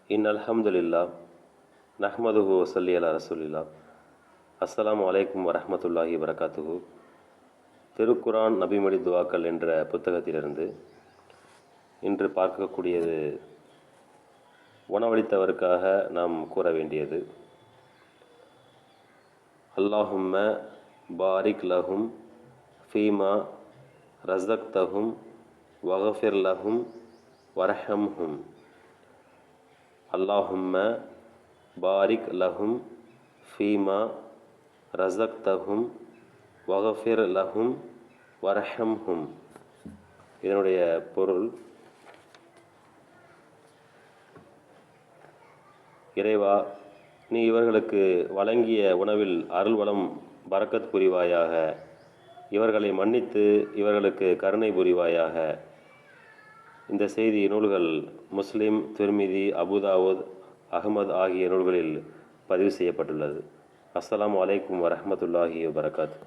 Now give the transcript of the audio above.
அல்ஹம்துலில்லா நஹ்மதுஹு வஸல்லி அலா ரசூலில்லா. அஸ்ஸலாமு அலைக்கும் வரஹ்மத்துல்லாஹி வரகாத்துஹு. திருக்குரான் நபிமொழி துவாக்கள் என்ற புத்தகத்திலிருந்து இன்று பார்க்கக்கூடியது உணவளித்தவருக்காக நாம் கூற வேண்டியது. அல்லாஹும்ம பாரிக் லஹும் ஃபீமா ரஸக்தஹும் வஃபிர் லஹும் வர்ஹம்ஹும். அல்லாஹும்ம பாரிக் லஹும் ஃபீமா ரஸக்தஹும் வஃபிர் லஹும் வர்ஹம்ஹும். இதனுடைய பொருள், இறைவா, நீ இவர்களுக்கு வழங்கிய உணவில் அருள்வளம் பரக்கத் புரிவாயாக, இவர்களை மன்னித்து இவர்களுக்கு கருணை புரிவாயாக. இந்த செய்தி நூல்கள் முஸ்லிம், திர்மிதி, அபுதாவுத், அஹ்மத் ஆகிய நூல்களில் பதிவு செய்யப்பட்டுள்ளது. அஸ்ஸலாமு அலைக்கும் வரஹ்மத்துல்லாஹி வபரகாத்துஹு.